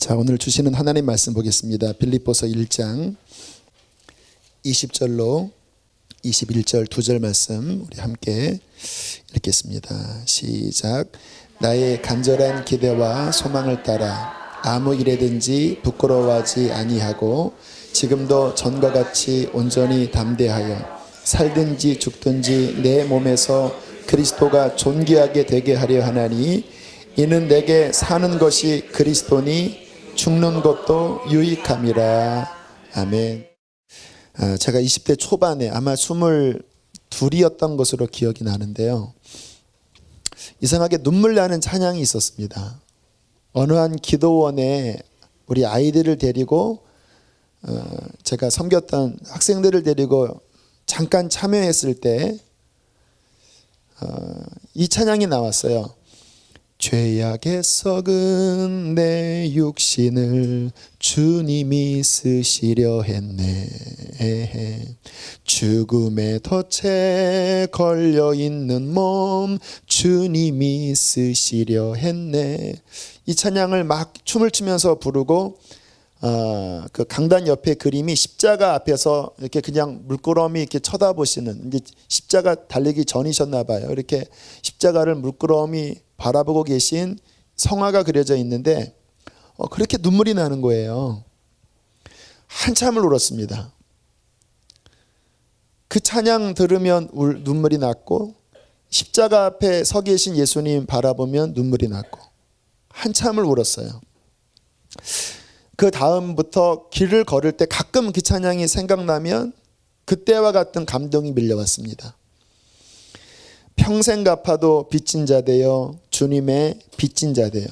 자, 오늘 주시는 하나님 말씀 보겠습니다. 빌립보서 1장 20절로 21절 두 절 말씀 우리 함께 읽겠습니다. 시작. 나의 간절한 기대와 소망을 따라 아무 일에든지 부끄러워하지 아니하고 지금도 전과 같이 온전히 담대하여 살든지 죽든지 내 몸에서 그리스도가 존귀하게 되게 하려 하나니 이는 내게 사는 것이 그리스도니 죽는 것도 유익함이라. 아멘. 제가 20대 초반에 아마 22이었던 것으로 기억이 나는데요, 이상하게 눈물 나는 찬양이 있었습니다. 어느 한 기도원에 우리 아이들을 데리고 제가 섬겼던 학생들을 데리고 잠깐 참여했을 때 이 찬양이 나왔어요. 죄악에 썩은 내 육신을 주님이 쓰시려 했네. 죽음의 덫에 걸려있는 몸 주님이 쓰시려 했네. 이 찬양을 막 춤을 추면서 부르고 그 강단 옆에 그림이 십자가 앞에서 이렇게 그냥 물끄러미 이렇게 쳐다보시는, 이제 십자가 달리기 전이셨나 봐요. 이렇게 십자가를 물끄러미 바라보고 계신 성화가 그려져 있는데 그렇게 눈물이 나는 거예요. 한참을 울었습니다. 그 찬양 들으면 눈물이 났고, 십자가 앞에 서 계신 예수님 바라보면 눈물이 났고, 한참을 울었어요. 그 다음부터 길을 걸을 때 가끔 그 찬양이 생각나면 그때와 같은 감동이 밀려왔습니다. 평생 갚아도 빚진 자 되어 주님의 빚진 자 되어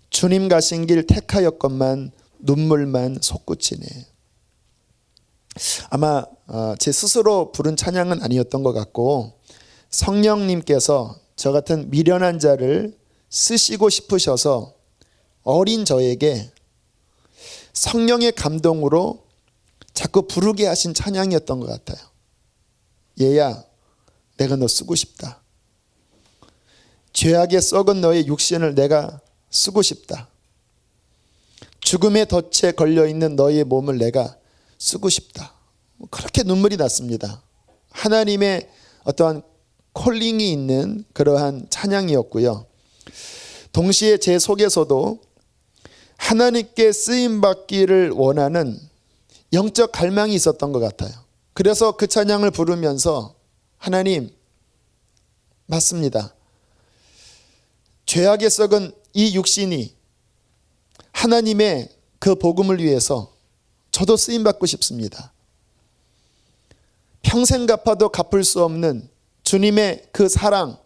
주님 가신 길 택하였건만 눈물만 솟구치네. 아마 제 스스로 부른 찬양은 아니었던 것 같고, 성령님께서 저 같은 미련한 자를 쓰시고 싶으셔서 어린 저에게 성령의 감동으로 자꾸 부르게 하신 찬양이었던 것 같아요. 얘야, 내가 너 쓰고 싶다. 죄악에 썩은 너의 육신을 내가 쓰고 싶다. 죽음의 덫에 걸려있는 너의 몸을 내가 쓰고 싶다. 그렇게 눈물이 났습니다. 하나님의 어떠한 콜링이 있는 그러한 찬양이었고요. 동시에 제 속에서도 하나님께 쓰임받기를 원하는 영적 갈망이 있었던 것 같아요. 그래서 그 찬양을 부르면서 하나님, 맞습니다. 죄악에 썩은 이 육신이 하나님의 그 복음을 위해서 저도 쓰임받고 싶습니다. 평생 갚아도 갚을 수 없는 주님의 그 사랑,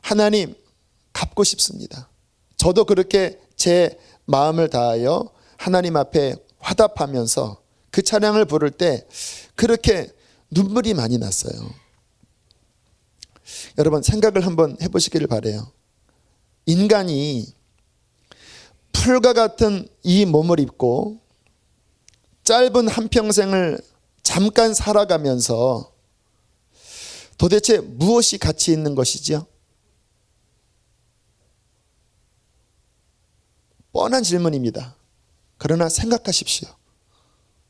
하나님 갚고 싶습니다. 저도 그렇게 제 마음을 다하여 하나님 앞에 화답하면서 그 찬양을 부를 때 그렇게 눈물이 많이 났어요. 여러분, 생각을 한번 해보시기를 바라요. 인간이 풀과 같은 이 몸을 입고 짧은 한평생을 잠깐 살아가면서 도대체 무엇이 가치 있는 것이지요? 뻔한 질문입니다. 그러나 생각하십시오.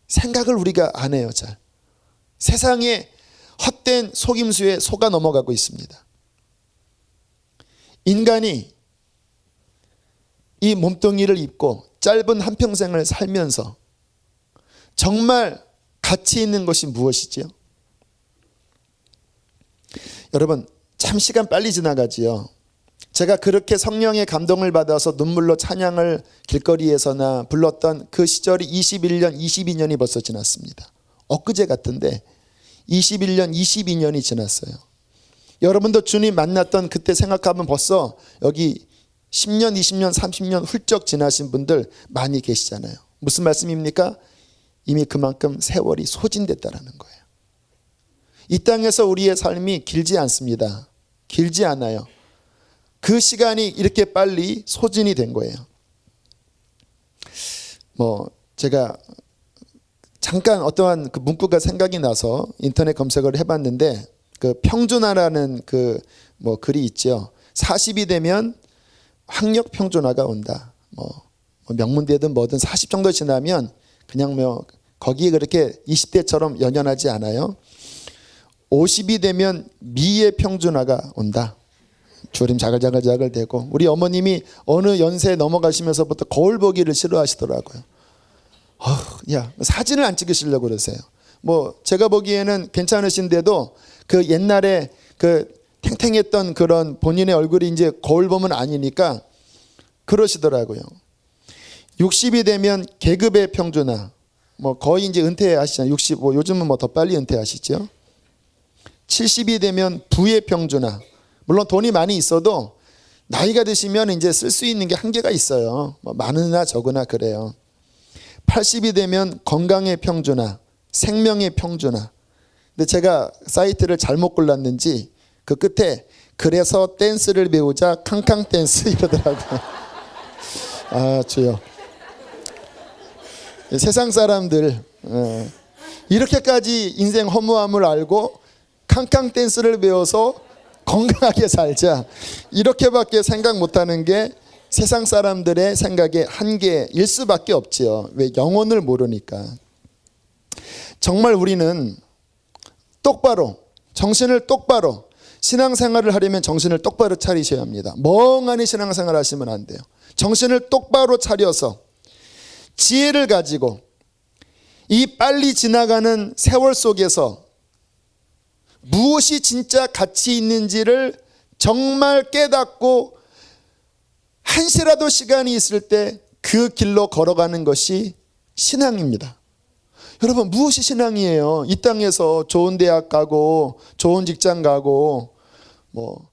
생각을 우리가 안 해요, 잘. 세상에 헛된 속임수에 속아 넘어가고 있습니다. 인간이 이 몸뚱이를 입고 짧은 한평생을 살면서 정말 가치 있는 것이 무엇이지요? 여러분, 참 시간 빨리 지나가지요. 제가 그렇게 성령의 감동을 받아서 눈물로 찬양을 길거리에서나 불렀던 그 시절이 21년, 22년이 벌써 지났습니다. 엊그제 같은데 21년, 22년이 지났어요. 여러분도 주님 만났던 그때 생각하면 벌써 여기 10년, 20년, 30년 훌쩍 지나신 분들 많이 계시잖아요. 무슨 말씀입니까? 이미 그만큼 세월이 소진됐다라는 거예요. 이 땅에서 우리의 삶이 길지 않습니다. 길지 않아요. 그 시간이 이렇게 빨리 소진이 된 거예요. 제가 잠깐 어떠한 그 문구가 생각이 나서 인터넷 검색을 해봤는데, 그 평준화라는 그 글이 있죠. 40이 되면 학력 평준화가 온다. 명문대든 뭐든 40 정도 지나면 그냥 뭐 거기에 그렇게 20대처럼 연연하지 않아요. 50이 되면 미의 평준화가 온다. 주름 자글자글 되고, 우리 어머님이 어느 연세에 넘어가시면서부터 거울 보기를 싫어하시더라고요. 야, 사진을 안 찍으시려고 그러세요. 뭐 제가 보기에는 괜찮으신데도 그 옛날에 그 탱탱했던 그런 본인의 얼굴이 이제 거울 보면 아니니까 그러시더라고요. 60이 되면 계급의 평준화, 뭐 거의 이제 은퇴하시잖아요. 60, 뭐 요즘은 뭐 더 빨리 은퇴하시죠. 70이 되면 부의 평준화. 물론 돈이 많이 있어도 나이가 드시면 이제 쓸 수 있는 게 한계가 있어요. 뭐 많으나 적으나 그래요. 80이 되면 건강의 평준화, 생명의 평준화. 근데 제가 사이트를 잘못 골랐는지 그 끝에 그래서 댄스를 배우자 캉캉 댄스 이러더라고요. 아, 주여. 세상 사람들 이렇게까지 인생 허무함을 알고 캉캉 댄스를 배워서 건강하게 살자, 이렇게밖에 생각 못하는 게 세상 사람들의 생각의 한계일 수밖에 없지요. 왜? 영혼을 모르니까. 정말 우리는 똑바로, 정신을 똑바로, 신앙생활을 하려면 정신을 똑바로 차리셔야 합니다. 멍하니 신앙생활 하시면 안 돼요. 정신을 똑바로 차려서 지혜를 가지고 이 빨리 지나가는 세월 속에서 무엇이 진짜 가치 있는지를 정말 깨닫고 한시라도 시간이 있을 때 그 길로 걸어가는 것이 신앙입니다. 여러분, 무엇이 신앙이에요? 이 땅에서 좋은 대학 가고 좋은 직장 가고 뭐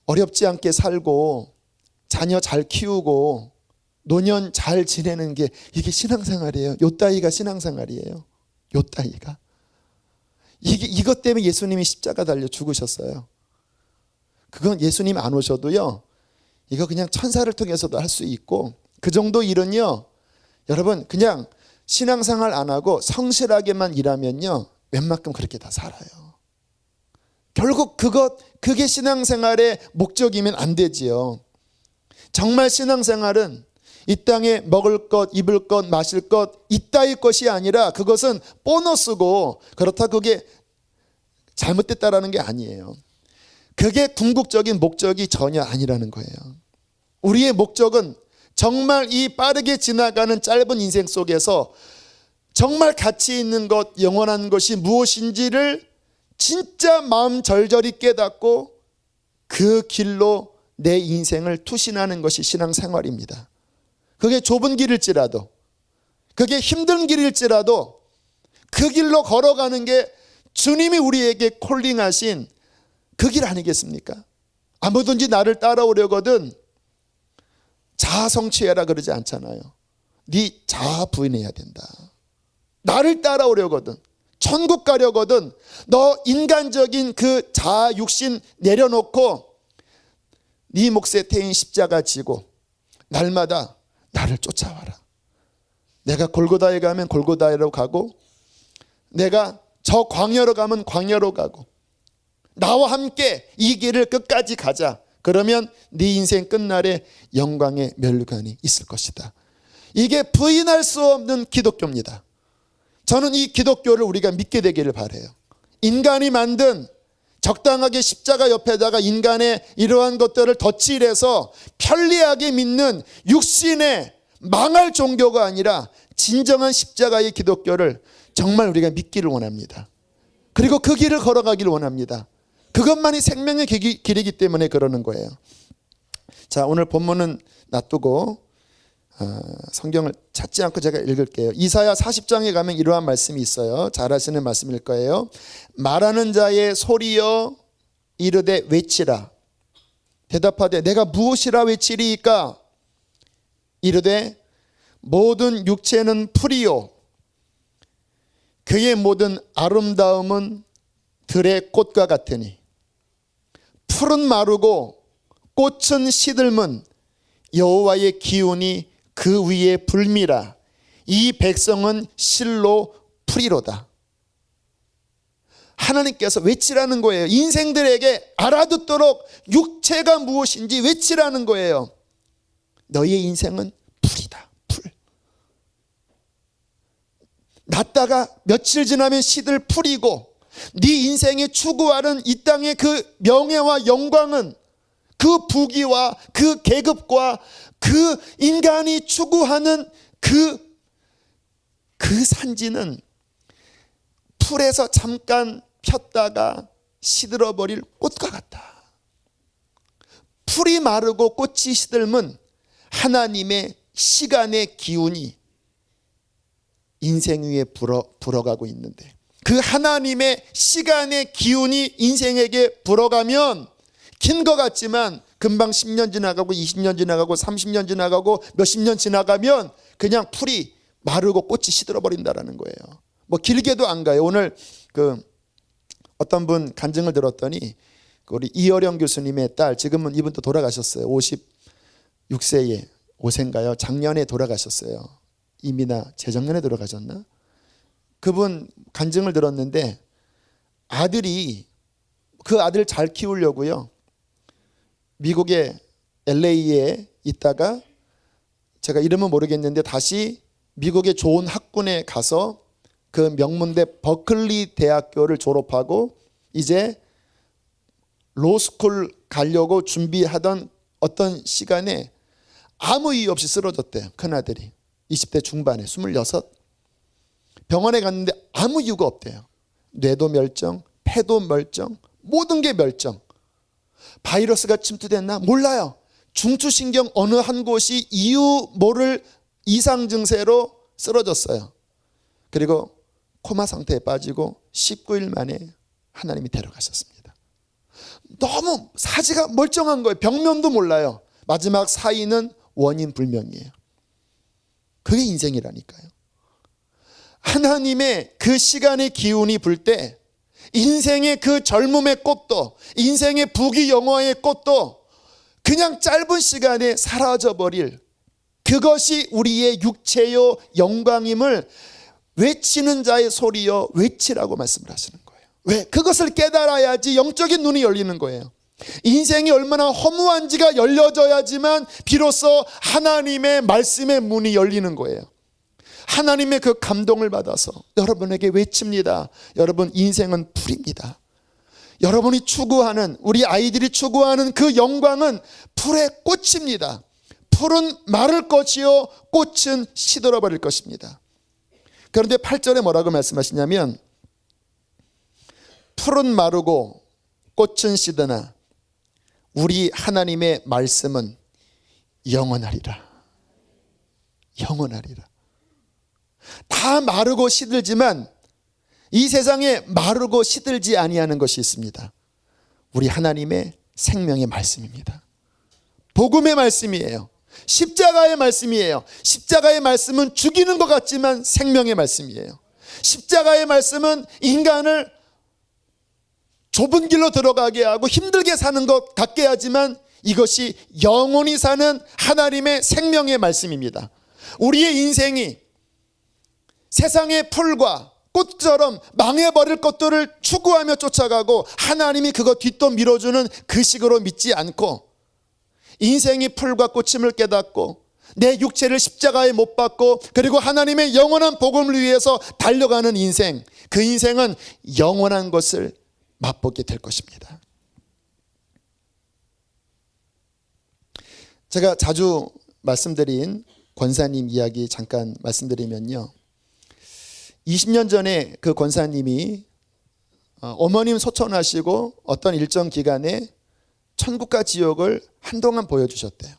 어렵지 않게 살고 자녀 잘 키우고 노년 잘 지내는 게 이게 신앙생활이에요? 요따위가 신앙생활이에요? 요따위가? 이것 때문에 예수님이 십자가 달려 죽으셨어요. 그건 예수님 안 오셔도요, 이거 그냥 천사를 통해서도 할 수 있고, 그 정도 일은요, 여러분 그냥 신앙생활 안 하고 성실하게만 일하면요 웬만큼 그렇게 다 살아요. 결국 그게 신앙생활의 목적이면 안 되지요. 정말 신앙생활은 이 땅에 먹을 것, 입을 것, 마실 것 이따위 것이 아니라 그것은 보너스고, 그렇다고 그게 잘못됐다라는 게 아니에요. 그게 궁극적인 목적이 전혀 아니라는 거예요. 우리의 목적은 정말 이 빠르게 지나가는 짧은 인생 속에서 정말 가치 있는 것, 영원한 것이 무엇인지를 진짜 마음 절절히 깨닫고 그 길로 내 인생을 투신하는 것이 신앙생활입니다. 그게 좁은 길일지라도, 그게 힘든 길일지라도 그 길로 걸어가는 게 주님이 우리에게 콜링하신 그 길 아니겠습니까? 아무든지 나를 따라오려거든 자아 성취해라 그러지 않잖아요. 네 자아 부인해야 된다. 나를 따라오려거든, 천국 가려거든 너 인간적인 그 자아 육신 내려놓고 네 몫에 태인 십자가 지고 날마다 나를 쫓아와라. 내가 골고다에 가면 골고다로 가고, 내가 저 광야로 가면 광야로 가고, 나와 함께 이 길을 끝까지 가자. 그러면 네 인생 끝날에 영광의 멸관이 있을 것이다. 이게 부인할 수 없는 기독교입니다. 저는 이 기독교를 우리가 믿게 되기를 바라요. 인간이 만든 적당하게 십자가 옆에다가 인간의 이러한 것들을 덧칠해서 편리하게 믿는 육신의 망할 종교가 아니라 진정한 십자가의 기독교를 정말 우리가 믿기를 원합니다. 그리고 그 길을 걸어가기를 원합니다. 그것만이 생명의 길이기 때문에 그러는 거예요. 자, 오늘 본문은 놔두고 성경을 찾지 않고 제가 읽을게요. 이사야 40장에 가면 이러한 말씀이 있어요. 잘 아시는 말씀일 거예요. 말하는 자의 소리여 이르되 외치라. 대답하되 내가 무엇이라 외치리이까? 이르되 모든 육체는 풀이요 그의 모든 아름다움은 들의 꽃과 같으니 풀은 마르고 꽃은 시들면 여호와의 기운이 그 위에 불미라. 이 백성은 실로 풀이로다. 하나님께서 외치라는 거예요. 인생들에게 알아듣도록 육체가 무엇인지 외치라는 거예요. 너희의 인생은 풀이다. 났다가 며칠 지나면 씨들 풀이고, 네 인생이 추구하는 이 땅의 그 명예와 영광은 그 부귀와 그 계급과 그 인간이 추구하는 그 산지는 풀에서 잠깐 폈다가 시들어버릴 꽃과 같다. 풀이 마르고 꽃이 시들면 하나님의 시간의 기운이 인생 위에 불어가고 있는데, 그 하나님의 시간의 기운이 인생에게 불어가면 긴 것 같지만 금방 10년 지나가고 20년 지나가고 30년 지나가고 몇십 년 지나가면 그냥 풀이 마르고 꽃이 시들어버린다라는 거예요. 뭐 길게도 안 가요. 오늘 어떤 분 간증을 들었더니 우리 이어령 교수님의 딸, 지금은 이분도 돌아가셨어요. 56세에 5세인가요? 작년에 돌아가셨어요. 이미나 재작년에 돌아가셨나? 그분 간증을 들었는데, 아들이, 그 아들 잘 키우려고요, 미국의 LA에 있다가 제가 이름은 모르겠는데 다시 미국의 좋은 학군에 가서 그 명문대 버클리 대학교를 졸업하고 이제 로스쿨 가려고 준비하던 어떤 시간에 아무 이유 없이 쓰러졌대요. 큰아들이 20대 중반에 26. 병원에 갔는데 아무 이유가 없대요. 뇌도 멸정, 폐도 멸정, 모든 게 멸정. 바이러스가 침투됐나? 몰라요. 중추신경 어느 한 곳이 이유 모를 이상 증세로 쓰러졌어요. 그리고 코마 상태에 빠지고 19일 만에 하나님이 데려가셨습니다. 너무 사지가 멀쩡한 거예요. 병면도 몰라요. 마지막 사인은 원인 불명이에요. 그게 인생이라니까요. 하나님의 그 시간의 기운이 불 때 인생의 그 젊음의 꽃도, 인생의 부귀 영화의 꽃도 그냥 짧은 시간에 사라져버릴, 그것이 우리의 육체요 영광임을 외치는 자의 소리여 외치라고 말씀을 하시는 거예요. 왜? 그것을 깨달아야지 영적인 눈이 열리는 거예요. 인생이 얼마나 허무한지가 열려져야지만 비로소 하나님의 말씀의 문이 열리는 거예요. 하나님의 그 감동을 받아서 여러분에게 외칩니다. 여러분, 인생은 풀입니다. 여러분이 추구하는, 우리 아이들이 추구하는 그 영광은 풀의 꽃입니다. 풀은 마를 것이요 꽃은 시들어버릴 것입니다. 그런데 8절에 뭐라고 말씀하시냐면, 풀은 마르고 꽃은 시드나 우리 하나님의 말씀은 영원하리라. 영원하리라. 다 마르고 시들지만 이 세상에 마르고 시들지 아니하는 것이 있습니다. 우리 하나님의 생명의 말씀입니다. 복음의 말씀이에요. 십자가의 말씀이에요. 십자가의 말씀은 죽이는 것 같지만 생명의 말씀이에요. 십자가의 말씀은 인간을 좁은 길로 들어가게 하고 힘들게 사는 것 같게 하지만 이것이 영원히 사는 하나님의 생명의 말씀입니다. 우리의 인생이 세상의 풀과 꽃처럼 망해버릴 것들을 추구하며 쫓아가고 하나님이 그거 뒷도 밀어주는 그 식으로 믿지 않고, 인생이 풀과 꽃임을 깨닫고 내 육체를 십자가에 못 박고 그리고 하나님의 영원한 복음을 위해서 달려가는 인생, 그 인생은 영원한 것을 맛보게 될 것입니다. 제가 자주 말씀드린 권사님 이야기 잠깐 말씀드리면요, 20년 전에 그 권사님이 어머님 소천하시고 어떤 일정 기간에 천국과 지옥을 한동안 보여주셨대요.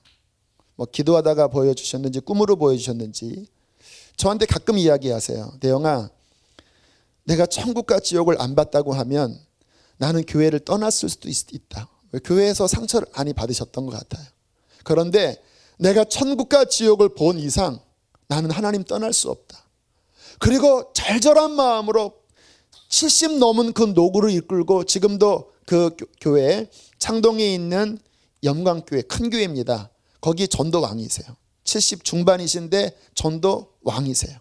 뭐 기도하다가 보여주셨는지 꿈으로 보여주셨는지 저한테 가끔 이야기하세요. 대영아, 내가 천국과 지옥을 안 봤다고 하면 나는 교회를 떠났을 수도 있다. 교회에서 상처를 많이 받으셨던 것 같아요. 그런데 내가 천국과 지옥을 본 이상 나는 하나님 떠날 수 없다. 그리고 절절한 마음으로 70 넘은 그 노구를 이끌고 지금도 그 교회 창동에 있는 영광교회, 큰 교회입니다. 거기 전도 왕이세요. 70 중반이신데 전도 왕이세요.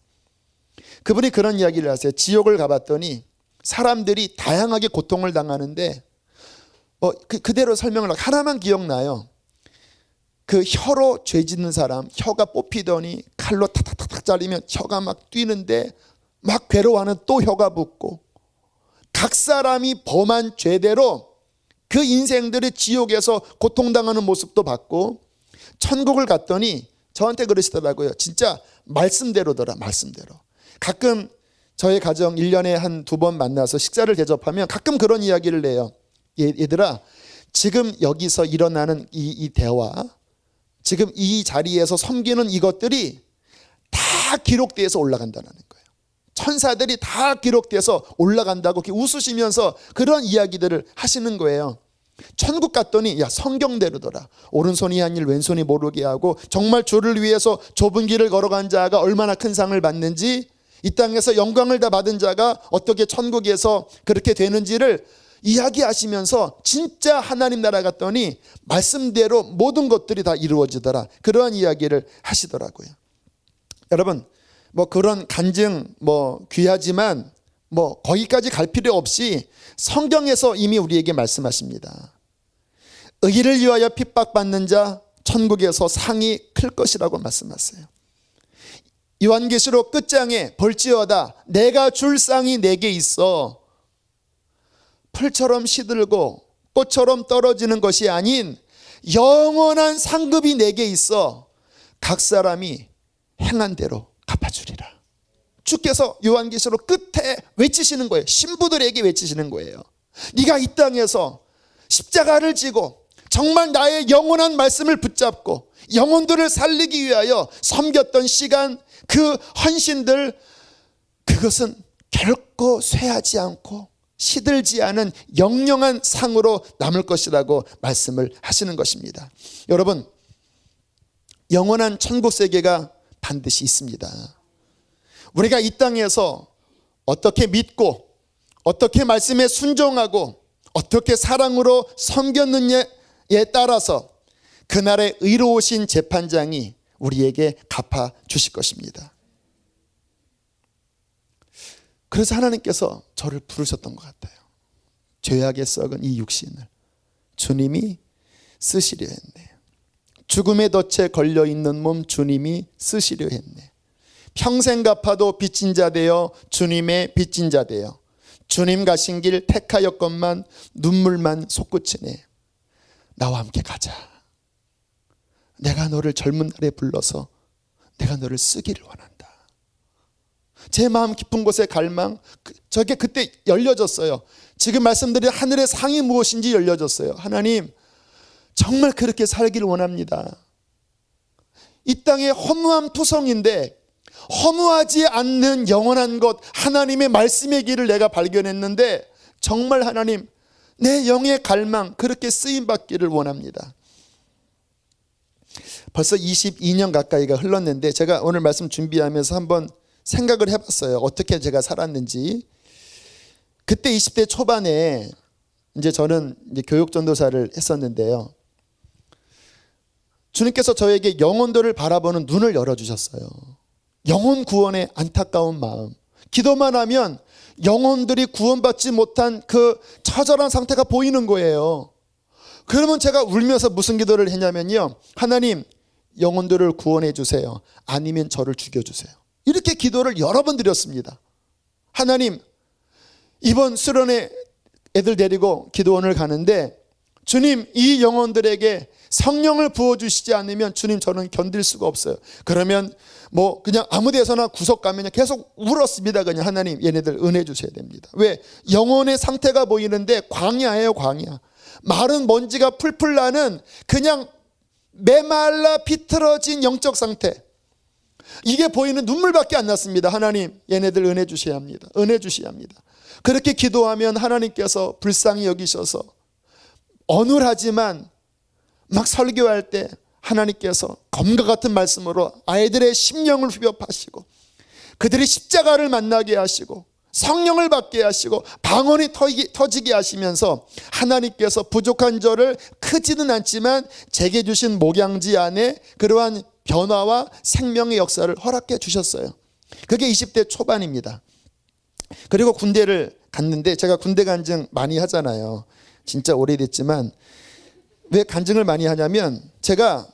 그분이 그런 이야기를 하세요. 지옥을 가봤더니 사람들이 다양하게 고통을 당하는데 그대로 설명을 하고 하나만 기억나요. 그 혀로 죄 짓는 사람, 혀가 뽑히더니 칼로 탁탁탁탁 자르면 혀가 막 뛰는데 막 괴로워하는 또 혀가 붓고 각 사람이 범한 죄대로 그 인생들의 지옥에서 고통당하는 모습도 봤고 천국을 갔더니 저한테 그러시더라고요. 진짜 말씀대로더라. 말씀대로. 가끔 저희 가정 1년에 한 2번 만나서 식사를 대접하면 가끔 그런 이야기를 해요. 얘들아, 지금 여기서 일어나는 이 대화, 지금 이 자리에서 섬기는 이것들이 다 기록돼서 올라간다는 거예요. 천사들이 다 기록돼서 올라간다고 이렇게 웃으시면서 그런 이야기들을 하시는 거예요. 천국 갔더니 야, 성경대로더라. 오른손이 한 일 왼손이 모르게 하고 정말 주를 위해서 좁은 길을 걸어간 자가 얼마나 큰 상을 받는지, 이 땅에서 영광을 다 받은 자가 어떻게 천국에서 그렇게 되는지를 이야기하시면서 진짜 하나님 나라 갔더니 말씀대로 모든 것들이 다 이루어지더라. 그러한 이야기를 하시더라고요. 여러분, 뭐 그런 간증 뭐 귀하지만 뭐 거기까지 갈 필요 없이 성경에서 이미 우리에게 말씀하십니다. 의를 위하여 핍박받는 자 천국에서 상이 클 것이라고 말씀하세요. 요한계시록 끝장에 볼지어다 내가 줄 상이 내게 있어 풀처럼 시들고 꽃처럼 떨어지는 것이 아닌 영원한 상급이 내게 있어 각 사람이 행한 대로 갚아주리라. 주께서 요한계시록 끝에 외치시는 거예요. 신부들에게 외치시는 거예요. 네가 이 땅에서 십자가를 지고 정말 나의 영원한 말씀을 붙잡고 영혼들을 살리기 위하여 섬겼던 시간, 그 헌신들, 그것은 결코 쇠하지 않고 시들지 않은 영영한 상으로 남을 것이라고 말씀을 하시는 것입니다. 여러분, 영원한 천국 세계가 반드시 있습니다. 우리가 이 땅에서 어떻게 믿고 어떻게 말씀에 순종하고 어떻게 사랑으로 섬겼느냐에 따라서 그날의 의로우신 재판장이 우리에게 갚아 주실 것입니다. 그래서 하나님께서 저를 부르셨던 것 같아요. 죄악에 썩은 이 육신을 주님이 쓰시려 했네. 죽음의 덫에 걸려있는 몸 주님이 쓰시려 했네. 평생 갚아도 빚진 자 되어 주님의 빚진 자 되어 주님 가신 길 택하였건만 눈물만 솟구치네. 나와 함께 가자. 내가 너를 젊은 날에 불러서 내가 너를 쓰기를 원한다. 제 마음 깊은 곳의 갈망, 저게 그때 열려졌어요. 지금 말씀드린 하늘의 상이 무엇인지 열려졌어요. 하나님, 정말 그렇게 살기를 원합니다. 이 땅의 허무한 투성인데 허무하지 않는 영원한 것, 하나님의 말씀의 길을 내가 발견했는데 정말 하나님, 내 영의 갈망 그렇게 쓰임받기를 원합니다. 벌써 22년 가까이가 흘렀는데 제가 오늘 말씀 준비하면서 한번 생각을 해봤어요. 어떻게 제가 살았는지. 그때 20대 초반에 이제 저는 이제 교육 전도사를 했었는데요. 주님께서 저에게 영혼들을 바라보는 눈을 열어주셨어요. 영혼 구원의 안타까운 마음. 기도만 하면 영혼들이 구원받지 못한 그 처절한 상태가 보이는 거예요. 그러면 제가 울면서 무슨 기도를 했냐면요. 하나님, 영혼들을 구원해 주세요. 아니면 저를 죽여주세요. 이렇게 기도를 여러 번 드렸습니다. 하나님, 이번 수련회 애들 데리고 기도원을 가는데 주님, 이 영혼들에게 성령을 부어주시지 않으면 주님 저는 견딜 수가 없어요. 그러면 뭐 그냥 아무 데서나 구석 가면 계속 울었습니다. 그냥 하나님, 얘네들 은혜 주셔야 됩니다. 왜? 영혼의 상태가 보이는데 광야예요, 광야. 마른 먼지가 풀풀 나는 그냥 메말라 비틀어진 영적 상태. 이게 보이는 눈물밖에 안 났습니다. 하나님, 얘네들 은혜 주셔야 합니다. 은혜 주셔야 합니다. 그렇게 기도하면 하나님께서 불쌍히 여기셔서 어눌하지만 막 설교할 때 하나님께서 검과 같은 말씀으로 아이들의 심령을 휘벼파시고 그들이 십자가를 만나게 하시고 성령을 받게 하시고 방언이 터지게 하시면서 하나님께서 부족한 저를 크지는 않지만 제게 주신 목양지 안에 그러한 변화와 생명의 역사를 허락해 주셨어요. 그게 20대 초반입니다. 그리고 군대를 갔는데 제가 군대 간증 많이 하잖아요. 진짜 오래됐지만 왜 간증을 많이 하냐면 제가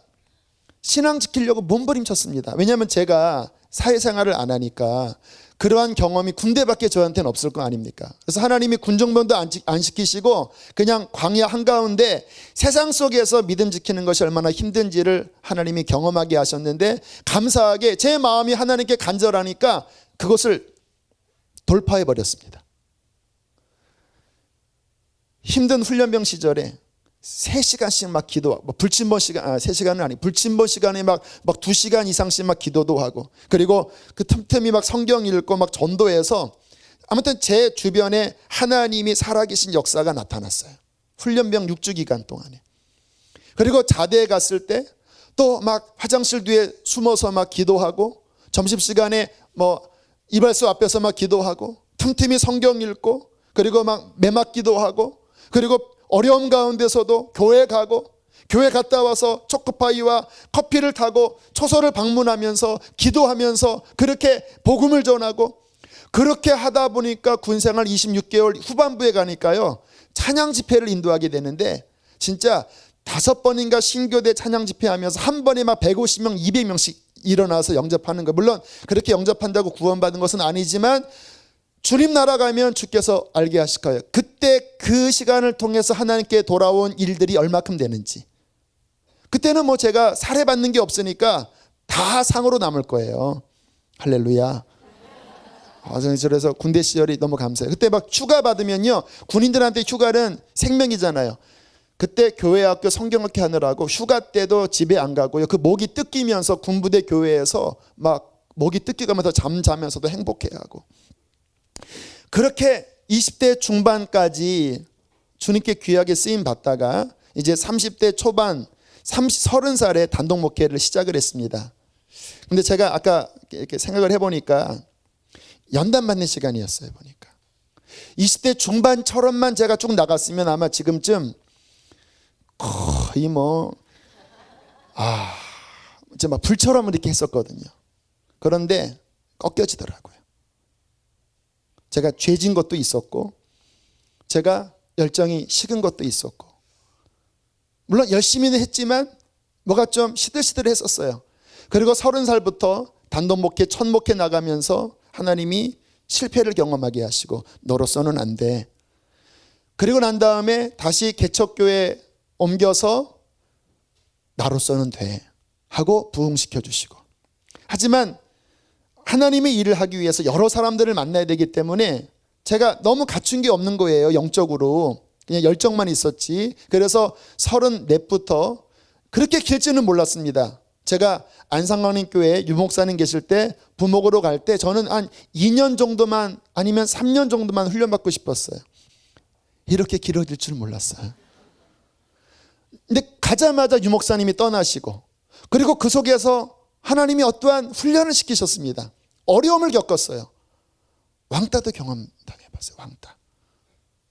신앙 지키려고 몸부림쳤습니다. 왜냐하면 제가 사회생활을 안 하니까 그러한 경험이 군대밖에 저한테는 없을 거 아닙니까? 그래서 하나님이 군정병도 안 시키시고 그냥 광야 한가운데 세상 속에서 믿음 지키는 것이 얼마나 힘든지를 하나님이 경험하게 하셨는데, 감사하게 제 마음이 하나님께 간절하니까 그것을 돌파해 버렸습니다. 힘든 훈련병 시절에 3시간씩 막 기도, 불침번 시간, 3시간은 아니, 불침번 시간에 막 2시간 이상씩 막 기도도 하고, 그리고 그 틈틈이 막 성경 읽고 막 전도해서, 아무튼 제 주변에 하나님이 살아계신 역사가 나타났어요. 훈련병 6주 기간 동안에. 그리고 자대에 갔을 때 또 막 화장실 뒤에 숨어서 막 기도하고, 점심시간에 뭐 이발소 앞에서 막 기도하고, 틈틈이 성경 읽고, 그리고 막 매막 기도하고, 그리고 어려움 가운데서도 교회 가고, 교회 갔다 와서 초코파이와 커피를 타고 초소를 방문하면서 기도하면서 그렇게 복음을 전하고, 그렇게 하다 보니까 군생활 26개월 후반부에 가니까요, 찬양 집회를 인도하게 되는데, 진짜 5번인가 신교대 찬양 집회하면서 한 번에 막 150명 200명씩 일어나서 영접하는 거. 물론 그렇게 영접한다고 구원받은 것은 아니지만 주님 나라 가면 주께서 알게 하실 거예요. 그때 그 시간을 통해서 하나님께 돌아온 일들이 얼마큼 되는지. 그때는 뭐 제가 살해받는 게 없으니까 다 상으로 남을 거예요. 할렐루야. 그래서 군대 시절이 너무 감사해요. 그때 막 휴가 받으면요, 군인들한테 휴가는 생명이잖아요. 그때 교회 학교 성경학회 하느라고 휴가 때도 집에 안 가고요, 그 목이 뜯기면서 군부대 교회에서 막 목이 뜯기면서 잠자면서도 행복해하고, 그렇게 20대 중반까지 주님께 귀하게 쓰임 받다가 이제 30대 초반 30살에 단독 목회를 시작을 했습니다. 근데 제가 아까 이렇게 생각을 해보니까 연단 받는 시간이었어요. 보니까 20대 중반처럼만 제가 쭉 나갔으면 아마 지금쯤 거의 이제 막 불처럼 이렇게 했었거든요. 그런데 꺾여지더라고요. 제가 죄진 것도 있었고, 제가 열정이 식은 것도 있었고, 물론 열심히는 했지만 뭐가 좀 시들시들했었어요. 그리고 30살부터 단독 목회, 첫 목회 나가면서 하나님이 실패를 경험하게 하시고, 너로서는 안 돼. 그리고 난 다음에 다시 개척교회 옮겨서 나로서는 돼 하고 부흥시켜 주시고, 하지만 하나님의 일을 하기 위해서 여러 사람들을 만나야 되기 때문에 제가 너무 갖춘 게 없는 거예요. 영적으로 그냥 열정만 있었지. 그래서 34부터 그렇게 길지는 몰랐습니다. 제가 안상강림 교회 유목사님 계실 때 부목으로 갈 때 저는 한 2년 정도만, 아니면 3년 정도만 훈련받고 싶었어요. 이렇게 길어질 줄 몰랐어요. 근데 가자마자 유목사님이 떠나시고, 그리고 그 속에서 하나님이 어떠한 훈련을 시키셨습니다. 어려움을 겪었어요. 왕따도 경험당해봤어요. 왕따,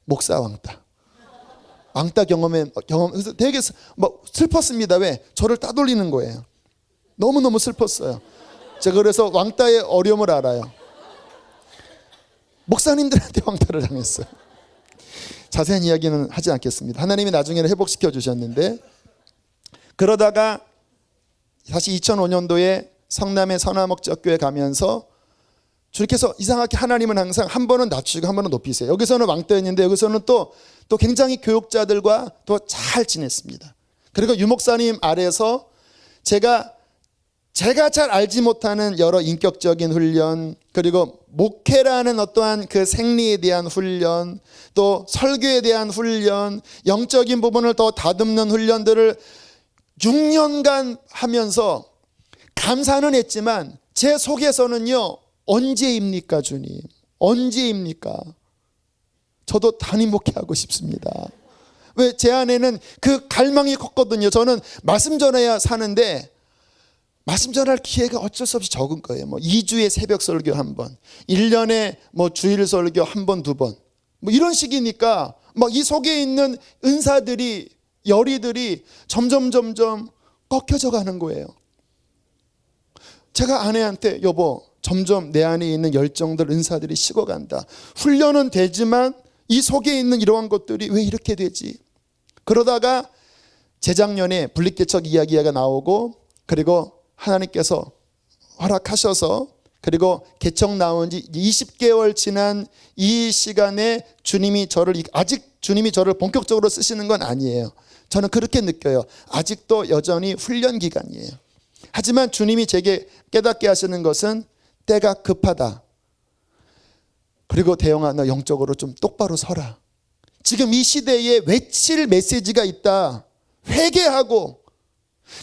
목사 왕따, 그래서 되게 슬펐습니다. 왜? 저를 따돌리는 거예요. 너무너무 슬펐어요. 제가 그래서 왕따의 어려움을 알아요. 목사님들한테 왕따를 당했어요. 자세한 이야기는 하지 않겠습니다. 하나님이 나중에는 회복시켜 주셨는데, 그러다가 다시 2005년도에 성남의 선화목적교회 가면서 주님께서 이상하게 하나님은 항상 한 번은 낮추고 한 번은 높이세요. 여기서는 왕따였는데 여기서는 또 굉장히 교육자들과 또 잘 지냈습니다. 그리고 유목사님 아래서 제가 잘 알지 못하는 여러 인격적인 훈련, 그리고 목회라는 어떠한 그 생리에 대한 훈련, 또 설교에 대한 훈련, 영적인 부분을 더 다듬는 훈련들을 6년간 하면서 감사는 했지만 제 속에서는요, 언제입니까 주님? 언제입니까? 저도 담임 목회하고 싶습니다. 왜? 제 안에는 그 갈망이 컸거든요. 저는 말씀 전해야 사는데 말씀 전할 기회가 어쩔 수 없이 적은 거예요. 2주에 새벽 설교 한 번, 1년에 주일 설교 한 번, 2번, 이런 식이니까 이 속에 있는 은사들이, 열의들이 점점 꺾여져 가는 거예요. 제가 아내한테 여보, 점점 내 안에 있는 열정들, 은사들이 식어간다. 훈련은 되지만 이 속에 있는 이러한 것들이 왜 이렇게 되지? 그러다가 재작년에 분립개척 이야기가 나오고, 그리고 하나님께서 허락하셔서 그리고 개척 나온 지 20개월 지난 이 시간에 아직 주님이 저를 본격적으로 쓰시는 건 아니에요. 저는 그렇게 느껴요. 아직도 여전히 훈련 기간이에요. 하지만 주님이 제게 깨닫게 하시는 것은 때가 급하다. 그리고 대영아, 너 영적으로 좀 똑바로 서라. 지금 이 시대에 외칠 메시지가 있다. 회개하고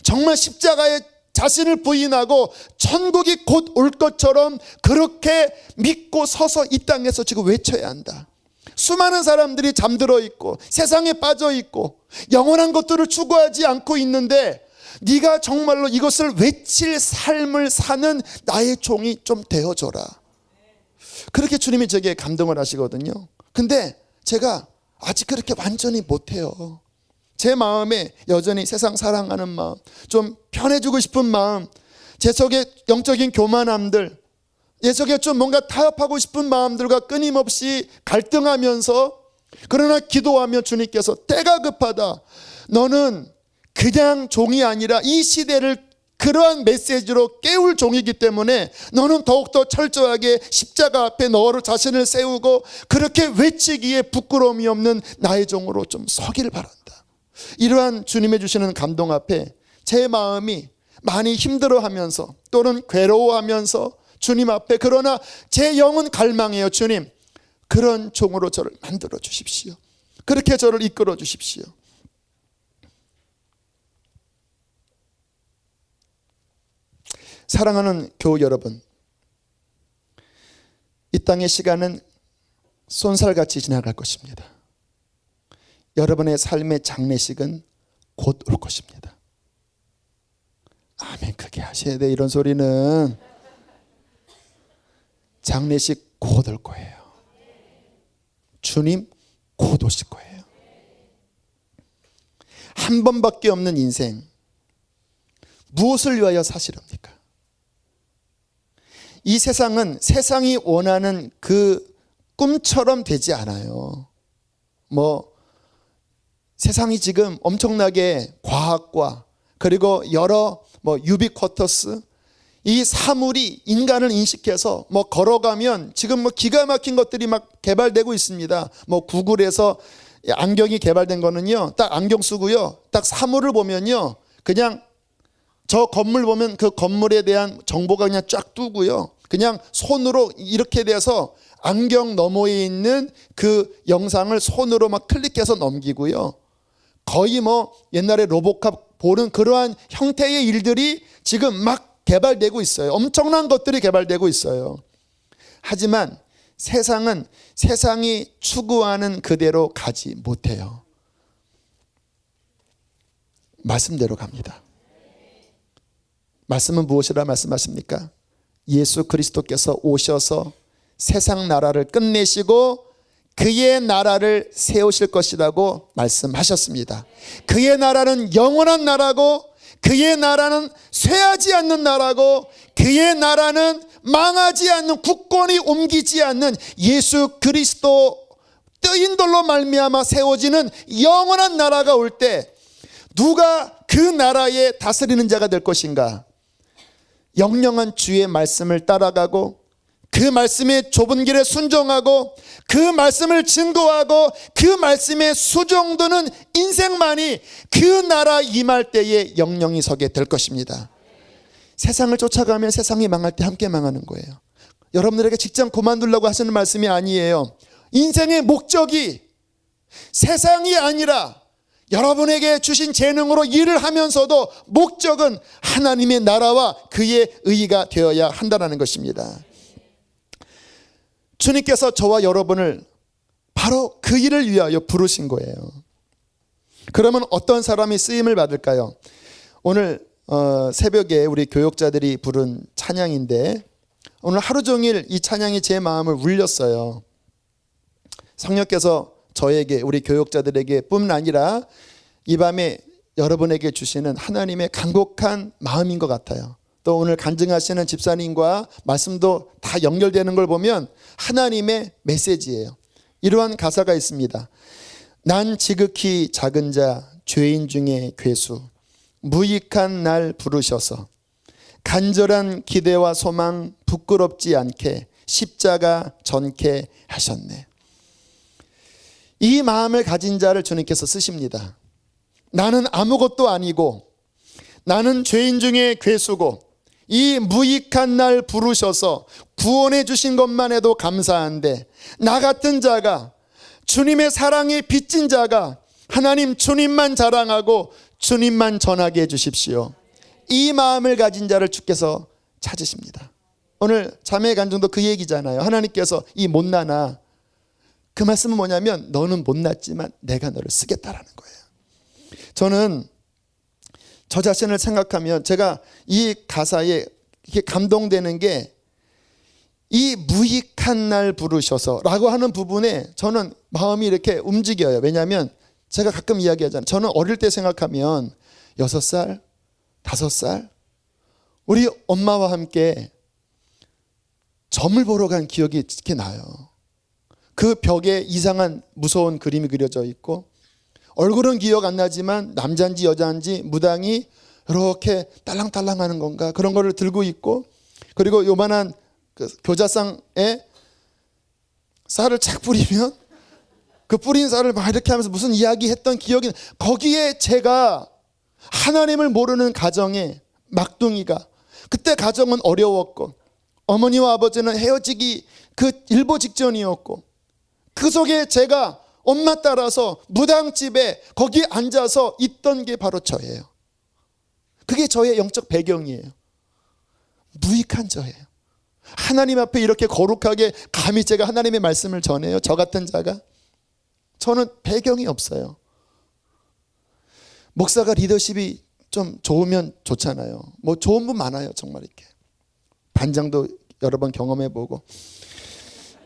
정말 십자가에 자신을 부인하고 천국이 곧 올 것처럼 그렇게 믿고 서서 이 땅에서 지금 외쳐야 한다. 수많은 사람들이 잠들어 있고 세상에 빠져 있고 영원한 것들을 추구하지 않고 있는데 네가 정말로 이것을 외칠 삶을 사는 나의 종이 좀 되어줘라. 그렇게 주님이 제게 감동을 하시거든요. 근데 제가 아직 그렇게 완전히 못해요. 제 마음에 여전히 세상 사랑하는 마음, 좀 편해지고 싶은 마음, 제 속에 영적인 교만함들, 제 속에 좀 뭔가 타협하고 싶은 마음들과 끊임없이 갈등하면서, 그러나 기도하며 주님께서 때가 급하다. 너는 그냥 종이 아니라 이 시대를 그러한 메시지로 깨울 종이기 때문에 너는 더욱더 철저하게 십자가 앞에 너를 자신을 세우고 그렇게 외치기에 부끄러움이 없는 나의 종으로 좀 서길 바란다. 이러한 주님의 주시는 감동 앞에 제 마음이 많이 힘들어하면서 또는 괴로워하면서 주님 앞에, 그러나 제 영은 갈망해요. 주님, 그런 종으로 저를 만들어 주십시오. 그렇게 저를 이끌어 주십시오. 사랑하는 교우 여러분, 이 땅의 시간은 쏜살같이 지나갈 것입니다. 여러분의 삶의 장례식은 곧 올 것입니다. 아멘, 크게 하셔야 돼. 이런 소리는 장례식 곧 올 거예요. 주님 곧 오실 거예요. 한 번밖에 없는 인생, 무엇을 위하여 사시렵니까? 이 세상은 세상이 원하는 그 꿈처럼 되지 않아요. 세상이 지금 엄청나게 과학과 그리고 여러 유비쿼터스, 이 사물이 인간을 인식해서 걸어가면 지금 기가 막힌 것들이 막 개발되고 있습니다. 구글에서 안경이 개발된 거는요, 딱 안경 쓰고요, 딱 사물을 보면요, 그냥 저 건물 보면 그 건물에 대한 정보가 그냥 쫙 뜨고요, 그냥 손으로 이렇게 돼서 안경 너머에 있는 그 영상을 손으로 막 클릭해서 넘기고요, 거의 옛날에 로보캅 보는 그러한 형태의 일들이 지금 막 개발되고 있어요. 엄청난 것들이 개발되고 있어요. 하지만 세상은 세상이 추구하는 그대로 가지 못해요. 말씀대로 갑니다. 말씀은 무엇이라 말씀하십니까? 예수 그리스도께서 오셔서 세상 나라를 끝내시고 그의 나라를 세우실 것이라고 말씀하셨습니다. 그의 나라는 영원한 나라고, 그의 나라는 쇠하지 않는 나라고, 그의 나라는 망하지 않는, 국권이 옮기지 않는 예수 그리스도 뜨인돌로 말미암아 세워지는 영원한 나라가 올 때 누가 그 나라에 다스리는 자가 될 것인가? 영영한 주의 말씀을 따라가고 그 말씀의 좁은 길에 순종하고 그 말씀을 증거하고 그 말씀에 수종드는 인생만이 그 나라 임할 때에 영영이 서게 될 것입니다. 세상을 쫓아가면 세상이 망할 때 함께 망하는 거예요. 여러분들에게 직장 그만두려고 하시는 말씀이 아니에요. 인생의 목적이 세상이 아니라 여러분에게 주신 재능으로 일을 하면서도 목적은 하나님의 나라와 그의 의가 되어야 한다는 것입니다. 주님께서 저와 여러분을 바로 그 일을 위하여 부르신 거예요. 그러면 어떤 사람이 쓰임을 받을까요? 오늘 새벽에 우리 교역자들이 부른 찬양인데 오늘 하루 종일 이 찬양이 제 마음을 울렸어요. 성령께서 저에게, 우리 교역자들에게 뿐 아니라 이 밤에 여러분에게 주시는 하나님의 간곡한 마음인 것 같아요. 또 오늘 간증하시는 집사님과 말씀도 다 연결되는 걸 보면 하나님의 메시지예요. 이러한 가사가 있습니다. 난 지극히 작은 자, 죄인 중에 괴수, 무익한 날 부르셔서 간절한 기대와 소망 부끄럽지 않게 십자가 전케 하셨네. 이 마음을 가진 자를 주님께서 쓰십니다. 나는 아무것도 아니고 나는 죄인 중에 괴수고 이 무익한 날 부르셔서 구원해 주신 것만 해도 감사한데 나 같은 자가 주님의 사랑에 빚진 자가 하나님 주님만 자랑하고 주님만 전하게 해주십시오. 이 마음을 가진 자를 주께서 찾으십니다. 오늘 자매의 간증도 그 얘기잖아요. 하나님께서 이 못나나, 그 말씀은 뭐냐면 너는 못났지만 내가 너를 쓰겠다라는 거예요. 저는 저 자신을 생각하면 제가 이 가사에 이렇게 감동되는 게 이 무익한 날 부르셔서 라고 하는 부분에 저는 마음이 이렇게 움직여요. 왜냐하면 제가 가끔 이야기하잖아요. 저는 어릴 때 생각하면 6살, 5살 우리 엄마와 함께 점을 보러 간 기억이 이렇게 나요. 그 벽에 이상한 무서운 그림이 그려져 있고 얼굴은 기억 안 나지만 남자인지 여자인지 무당이 이렇게 딸랑딸랑하는 건가 그런 거를 들고 있고, 그리고 요만한 그 교자상에 쌀을 착 뿌리면 그 뿌린 쌀을 막 이렇게 하면서 무슨 이야기 했던 기억이, 거기에 제가 하나님을 모르는 가정에 막둥이가, 그때 가정은 어려웠고 어머니와 아버지는 헤어지기 그 일보 직전이었고 그 속에 제가 엄마 따라서 무당집에 거기 앉아서 있던 게 바로 저예요. 그게 저의 영적 배경이에요. 무익한 저예요. 하나님 앞에 이렇게 거룩하게 감히 제가 하나님의 말씀을 전해요. 저 같은 자가. 저는 배경이 없어요. 목사가 리더십이 좀 좋으면 좋잖아요. 뭐 좋은 분 많아요. 정말 이렇게. 반장도 여러 번 경험해보고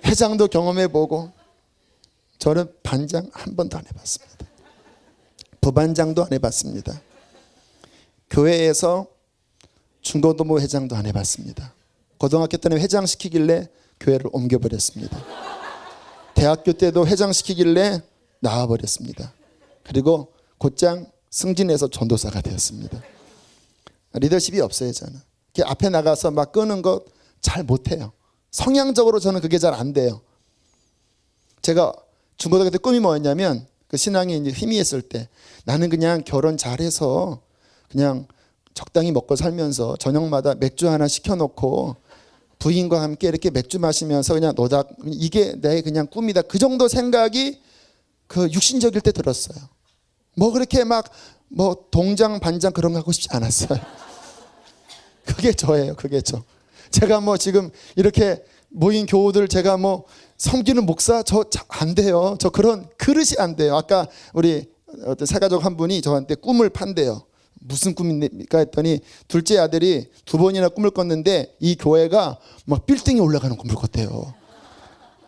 회장도 경험해보고, 저는 반장 한 번도 안 해봤습니다. 부반장도 안 해봤습니다. 교회에서 중고등부 회장도 안 해봤습니다. 고등학교 때는 회장 시키길래 교회를 옮겨버렸습니다. 대학교 때도 회장 시키길래 나와버렸습니다. 그리고 곧장 승진해서 전도사가 되었습니다. 리더십이 없어요. 저는 앞에 나가서 막 끄는 거 잘 못해요. 성향적으로 저는 그게 잘 안 돼요. 제가 중고등학교 때 꿈이 뭐였냐면, 그 신앙이 이제 희미했을 때 나는 그냥 결혼 잘해서 그냥 적당히 먹고 살면서 저녁마다 맥주 하나 시켜놓고 부인과 함께 이렇게 맥주 마시면서 그냥 노닥, 이게 내 그냥 꿈이다. 그 정도 생각이 그 육신적일 때 들었어요. 뭐 그렇게 막 뭐 동장 반장 그런 거 하고 싶지 않았어요. 그게 저예요. 그게 저. 제가 뭐 지금 이렇게 모인 교우들 제가 뭐 섬기는 목사 저 안 돼요. 저 그런 그릇이 안 돼요. 아까 우리 어떤 사가족 한 분이 저한테 꿈을 판대요. 무슨 꿈입니까 했더니 둘째 아들이 2번이나 꿈을 꿨는데 이 교회가 막 빌딩에 올라가는 꿈을 꿨대요.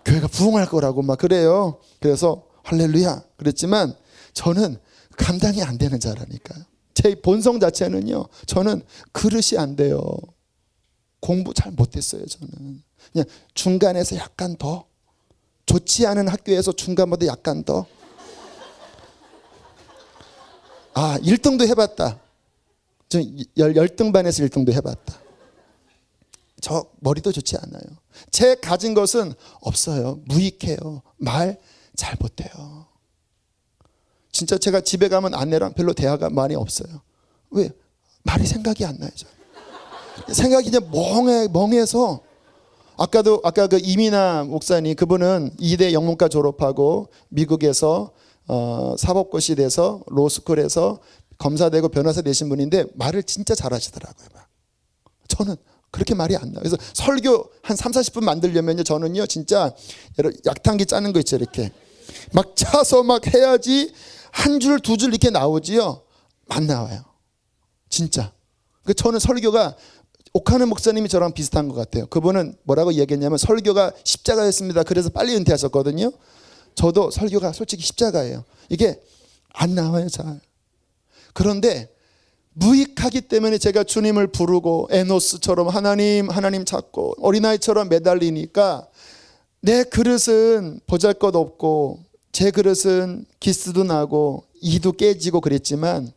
교회가 부흥할 거라고 막 그래요. 그래서 할렐루야 그랬지만 저는 감당이 안 되는 자라니까요. 제 본성 자체는요, 저는 그릇이 안 돼요. 공부 잘 못했어요. 저는 그냥 중간에서 약간 더 좋지 않은 학교에서 중간보다 약간 더 1등도 해봤다. 저 10등 반에서 1등도 해봤다. 저 머리도 좋지 않아요. 제 가진 것은 없어요. 무익해요. 말 잘 못해요. 진짜 제가 집에 가면 아내랑 별로 대화가 많이 없어요. 왜? 말이 생각이 안 나요. 생각이 그냥 멍해서. 아까 그 이민아 목사님, 그분은 2대 영문과 졸업하고 미국에서 사법고시 돼서 로스쿨에서 검사되고 변호사 되신 분인데 말을 진짜 잘하시더라고요. 저는 그렇게 말이 안 나요. 그래서 설교 한 30-40분 만들려면요, 저는요 진짜 약탕기 짜는 거 있죠. 이렇게 막 짜서 막 해야지 한 줄, 2줄 이렇게 나오지요. 안 나와요. 진짜. 저는 설교가 옥하는 목사님이 저랑 비슷한 것 같아요. 그분은 뭐라고 얘기했냐면 설교가 십자가였습니다. 그래서 빨리 은퇴하셨거든요. 저도 설교가 솔직히 십자가예요. 이게 안 나와요, 잘. 그런데 무익하기 때문에 제가 주님을 부르고 에노스처럼 하나님 찾고 어린아이처럼 매달리니까 내 그릇은 보잘것없고 제 그릇은 기스도 나고 이도 깨지고 그랬지만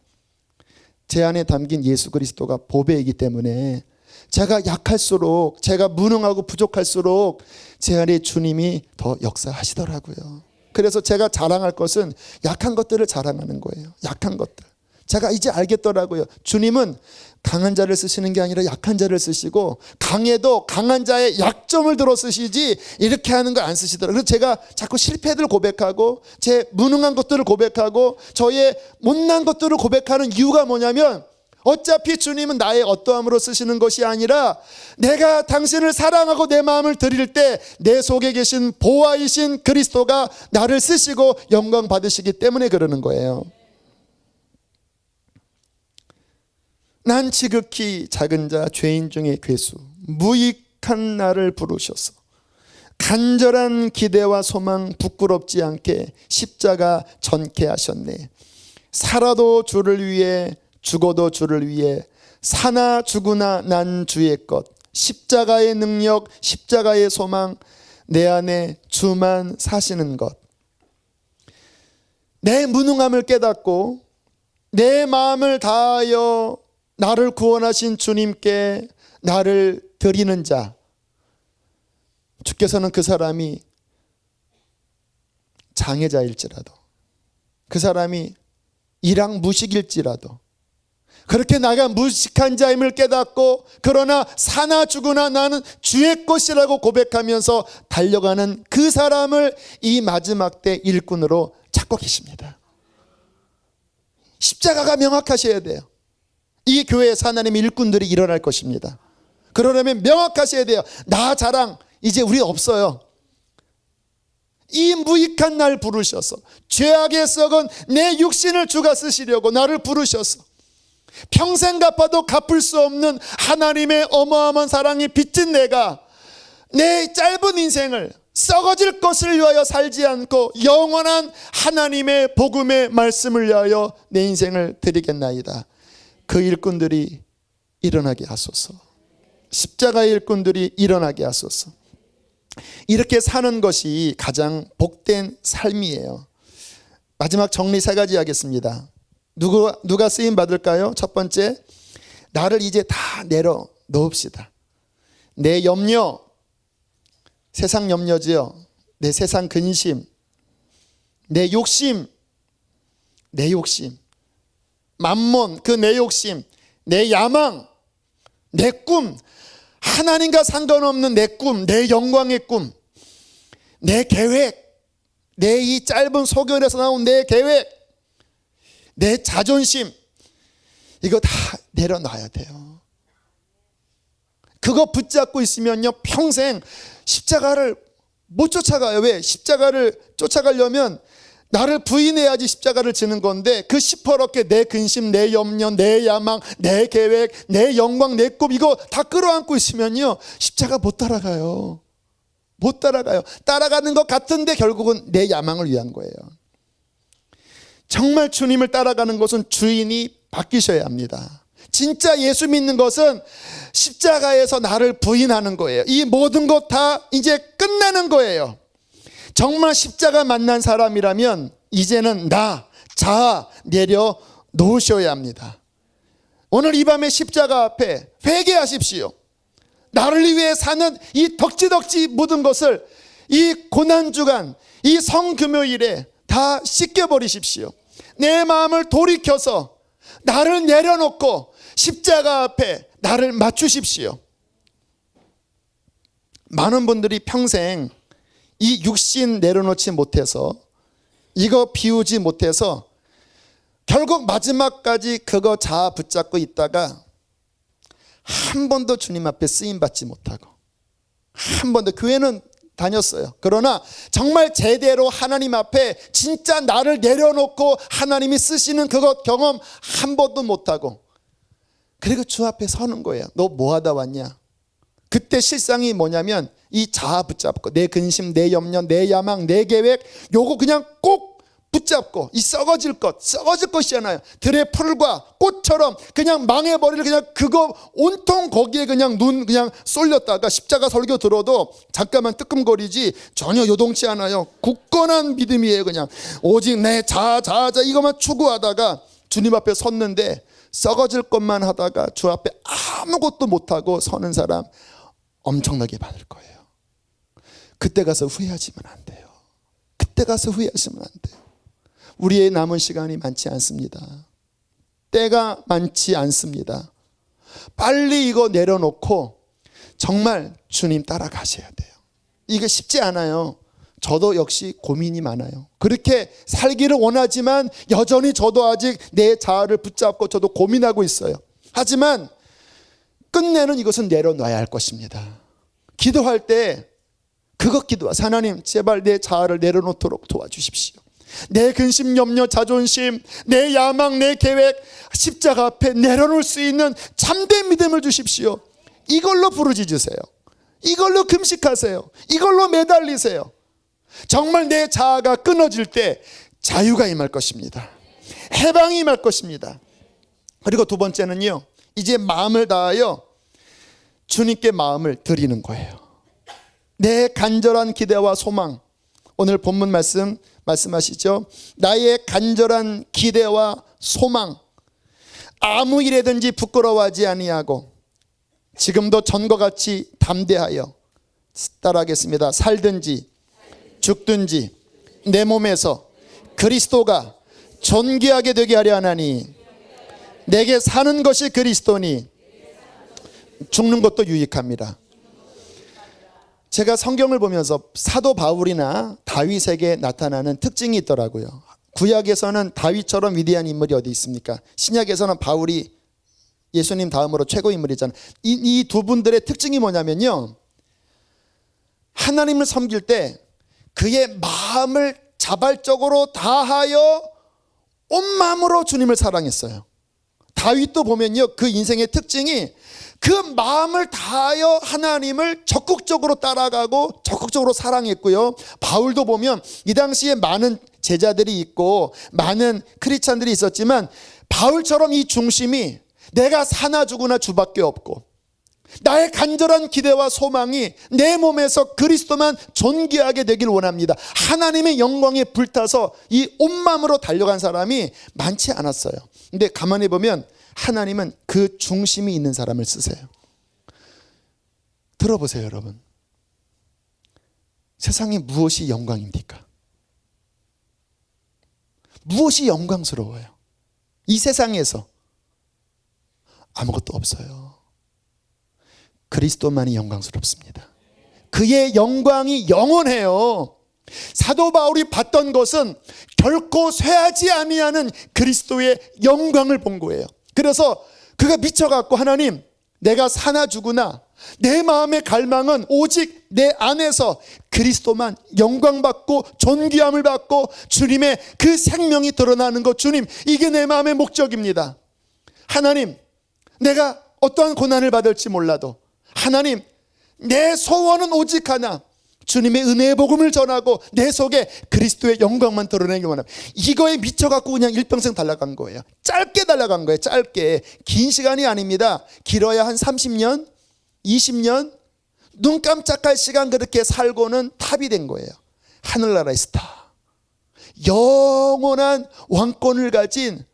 제 안에 담긴 예수 그리스도가 보배이기 때문에 제가 약할수록, 제가 무능하고 부족할수록 제 안에 주님이 더 역사하시더라고요. 그래서 제가 자랑할 것은 약한 것들을 자랑하는 거예요. 약한 것들. 제가 이제 알겠더라고요. 주님은 강한 자를 쓰시는 게 아니라 약한 자를 쓰시고, 강해도 강한 자의 약점을 들어 쓰시지 이렇게 하는 거 안 쓰시더라고요. 그래서 제가 자꾸 실패들 고백하고 제 무능한 것들을 고백하고 저의 못난 것들을 고백하는 이유가 뭐냐면, 어차피 주님은 나의 어떠함으로 쓰시는 것이 아니라 내가 당신을 사랑하고 내 마음을 드릴 때 내 속에 계신 보화이신 그리스도가 나를 쓰시고 영광 받으시기 때문에 그러는 거예요. 난 지극히 작은 자 죄인 중에 괴수, 무익한 나를 부르셔서 간절한 기대와 소망 부끄럽지 않게 십자가 전케 하셨네. 살아도 주를 위해 죽어도 주를 위해 사나 죽으나 난 주의 것. 십자가의 능력, 십자가의 소망, 내 안에 주만 사시는 것. 내 무능함을 깨닫고 내 마음을 다하여 나를 구원하신 주님께 나를 드리는 자, 주께서는 그 사람이 장애자일지라도, 그 사람이 일항무식일지라도, 그렇게 나가 무식한 자임을 깨닫고 그러나 사나 죽으나 나는 주의 것이라고 고백하면서 달려가는 그 사람을 이 마지막 때 일꾼으로 찾고 계십니다. 십자가가 명확하셔야 돼요. 이 교회에서 하나님의 일꾼들이 일어날 것입니다. 그러려면 명확하셔야 돼요. 나 자랑 이제 우리 없어요. 이 무익한 날 부르셔서, 죄악에 썩은 내 육신을 주가 쓰시려고 나를 부르셔서 평생 갚아도 갚을 수 없는 하나님의 어마어마한 사랑이 빚진 내가 내 짧은 인생을 썩어질 것을 위하여 살지 않고 영원한 하나님의 복음의 말씀을 위하여 내 인생을 드리겠나이다. 그 일꾼들이 일어나게 하소서. 십자가의 일꾼들이 일어나게 하소서. 이렇게 사는 것이 가장 복된 삶이에요. 마지막 정리 3가지 하겠습니다. 누가 쓰임 받을까요? 첫 번째, 나를 이제 다 내려놓읍시다. 내 염려, 세상 염려지요. 내 세상 근심, 내 욕심, 맘몬, 그 내 욕심, 내 야망, 내 꿈, 하나님과 상관없는 내 꿈, 내 영광의 꿈, 내 계획, 내 이 짧은 소견에서 나온 내 계획, 내 자존심, 이거 다 내려놔야 돼요. 그거 붙잡고 있으면요 평생 십자가를 못 쫓아가요. 왜? 십자가를 쫓아가려면 나를 부인해야지 십자가를 지는 건데, 그 시퍼렇게 내 근심, 내 염려, 내 야망, 내 계획, 내 영광, 내 꿈, 이거 다 끌어안고 있으면요 십자가 못 따라가요. 못 따라가요. 따라가는 것 같은데 결국은 내 야망을 위한 거예요. 정말 주님을 따라가는 것은 주인이 바뀌셔야 합니다. 진짜 예수 믿는 것은 십자가에서 나를 부인하는 거예요. 이 모든 것 다 이제 끝나는 거예요. 정말 십자가 만난 사람이라면 이제는 나, 자아 내려놓으셔야 합니다. 오늘 이 밤에 십자가 앞에 회개하십시오. 나를 위해 사는 이 덕지덕지 묻은 것을 이 고난주간, 이 성금요일에 다 씻겨버리십시오. 내 마음을 돌이켜서 나를 내려놓고 십자가 앞에 나를 맞추십시오. 많은 분들이 평생 이 육신 내려놓지 못해서, 이거 비우지 못해서 결국 마지막까지 그거 자아 붙잡고 있다가 한 번도 주님 앞에 쓰임받지 못하고, 한 번도 교회는 다녔어요. 그러나 정말 제대로 하나님 앞에 진짜 나를 내려놓고 하나님이 쓰시는 그것 경험 한 번도 못하고, 그리고 주 앞에 서는 거예요. 너 뭐 하다 왔냐? 그때 실상이 뭐냐면 이 자아 붙잡고 내 근심, 내 염려, 내 야망, 내 계획, 요거 그냥 꼭 붙잡고, 이 썩어질 것이잖아요. 들의 풀과 꽃처럼 그냥 망해버릴, 그냥 그거 온통 거기에 그냥 눈 그냥 쏠렸다가 십자가 설교 들어도 잠깐만 뜨끔거리지 전혀 요동치 않아요. 굳건한 믿음이에요. 그냥 오직 내 자아 이것만 추구하다가 주님 앞에 섰는데 썩어질 것만 하다가 주 앞에 아무것도 못하고 서는 사람 엄청나게 많을 거예요. 그때 가서 후회하시면 안 돼요. 그때 가서 후회하시면 안 돼요. 우리의 남은 시간이 많지 않습니다. 때가 많지 않습니다. 빨리 이거 내려놓고 정말 주님 따라가셔야 돼요. 이게 쉽지 않아요. 저도 역시 고민이 많아요. 그렇게 살기를 원하지만 여전히 저도 아직 내 자아를 붙잡고 저도 고민하고 있어요. 하지만 끝내는 이것은 내려놔야 할 것입니다. 기도할 때 그것 기도하세요. 하나님, 제발 내 자아를 내려놓도록 도와주십시오. 내 근심, 염려, 자존심, 내 야망, 내 계획 십자가 앞에 내려놓을 수 있는 참된 믿음을 주십시오. 이걸로 부르짖으세요. 이걸로 금식하세요. 이걸로 매달리세요. 정말 내 자아가 끊어질 때 자유가 임할 것입니다. 해방이 임할 것입니다. 그리고 두 번째는요, 이제 마음을 다하여 주님께 마음을 드리는 거예요. 내 간절한 기대와 소망, 오늘 본문 말씀하시죠. 나의 간절한 기대와 소망, 아무 일에든지 부끄러워하지 아니하고 지금도 전과 같이 담대하여, 따라하겠습니다. 살든지 죽든지 내 몸에서 그리스도가 존귀하게 되게 하려 하나니, 내게 사는 것이 그리스도니 죽는 것도 유익합니다. 제가 성경을 보면서 사도 바울이나 다윗에게 나타나는 특징이 있더라고요. 구약에서는 다윗처럼 위대한 인물이 어디 있습니까? 신약에서는 바울이 예수님 다음으로 최고 인물이잖아요. 이 두 분들의 특징이 뭐냐면요, 하나님을 섬길 때 그의 마음을 자발적으로 다하여 온 마음으로 주님을 사랑했어요. 다윗도 보면요, 그 인생의 특징이 그 마음을 다하여 하나님을 적극적으로 따라가고 적극적으로 사랑했고요. 바울도 보면 이 당시에 많은 제자들이 있고 많은 크리스찬들이 있었지만 바울처럼 이 중심이 내가 사나 죽으나 주밖에 없고 나의 간절한 기대와 소망이 내 몸에서 그리스도만 존귀하게 되길 원합니다. 하나님의 영광에 불타서 이 온 마음으로 달려간 사람이 많지 않았어요. 근데 가만히 보면 하나님은 그 중심이 있는 사람을 쓰세요. 들어보세요, 여러분. 세상에 무엇이 영광입니까? 무엇이 영광스러워요? 이 세상에서 아무것도 없어요. 그리스도만이 영광스럽습니다. 그의 영광이 영원해요. 사도 바울이 봤던 것은 결코 쇠하지 아니하는 그리스도의 영광을 본 거예요. 그래서 그가 미쳐갖고, 하나님, 내가 사나 죽으나 내 마음의 갈망은 오직 내 안에서 그리스도만 영광받고 존귀함을 받고 주님의 그 생명이 드러나는 것, 주님, 이게 내 마음의 목적입니다. 하나님, 내가 어떠한 고난을 받을지 몰라도 하나님, 내 소원은 오직 하나, 주님의 은혜의 복음을 전하고 내 속에 그리스도의 영광만 드러내기 원합니다. 이거에 미쳐갖고 그냥 일평생 달려간 거예요. 짧게 달려간 거예요. 짧게. 긴 시간이 아닙니다. 길어야 한 30년 20년 눈 깜짝할 시간 그렇게 살고는 탑이 된 거예요. 하늘나라의 스타, 영원한 왕권을 가진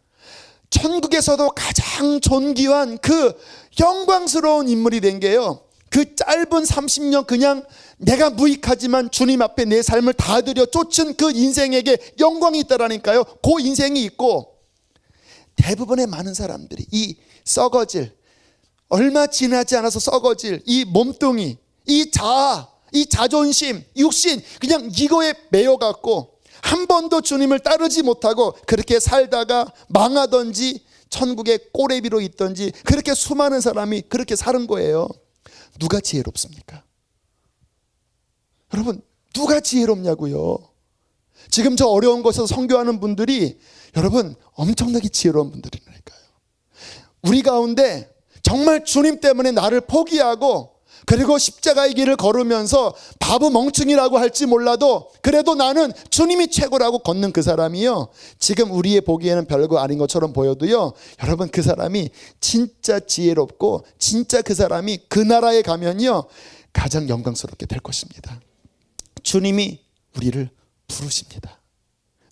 천국에서도 가장 존귀한 그 영광스러운 인물이 된 게요, 그 짧은 30년 그냥 내가 무익하지만 주님 앞에 내 삶을 다 들여 쫓은 그 인생에게 영광이 있다라니까요. 그 인생이 있고, 대부분의 많은 사람들이 이 썩어질, 얼마 지나지 않아서 썩어질 이 몸뚱이, 이 자아, 이 자존심, 육신, 그냥 이거에 매여갖고 한 번도 주님을 따르지 못하고 그렇게 살다가 망하던지 천국의 꼬레비로 있던지, 그렇게 수많은 사람이 그렇게 사는 거예요. 누가 지혜롭습니까? 여러분, 누가 지혜롭냐고요? 지금 저 어려운 곳에서 선교하는 분들이 여러분 엄청나게 지혜로운 분들이니까요. 우리 가운데 정말 주님 때문에 나를 포기하고 그리고 십자가의 길을 걸으면서 바보 멍충이라고 할지 몰라도 그래도 나는 주님이 최고라고 걷는 그 사람이요, 지금 우리의 보기에는 별거 아닌 것처럼 보여도요, 여러분 그 사람이 진짜 지혜롭고 진짜 그 사람이 그 나라에 가면요 가장 영광스럽게 될 것입니다. 주님이 우리를 부르십니다.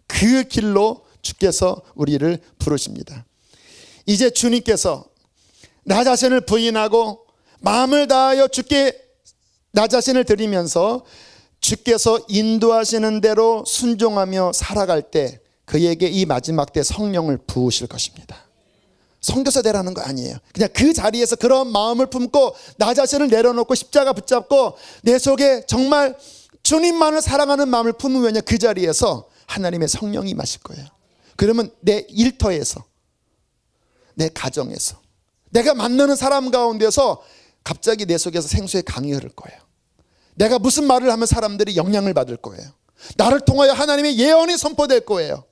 그 길로 주께서 우리를 부르십니다. 이제 주님께서 나 자신을 부인하고 마음을 다하여 주께 나 자신을 드리면서 주께서 인도하시는 대로 순종하며 살아갈 때 그에게 이 마지막 때 성령을 부으실 것입니다. 선교사 되라는 거 아니에요. 그냥 그 자리에서 그런 마음을 품고 나 자신을 내려놓고 십자가 붙잡고 내 속에 정말 주님만을 사랑하는 마음을 품으면 그 자리에서 하나님의 성령이 임하실 거예요. 그러면 내 일터에서, 내 가정에서, 내가 만나는 사람 가운데서 갑자기 내 속에서 생수의 강이 흐를 거예요. 내가 무슨 말을 하면 사람들이 영향을 받을 거예요. 나를 통하여 하나님의 예언이 선포될 거예요.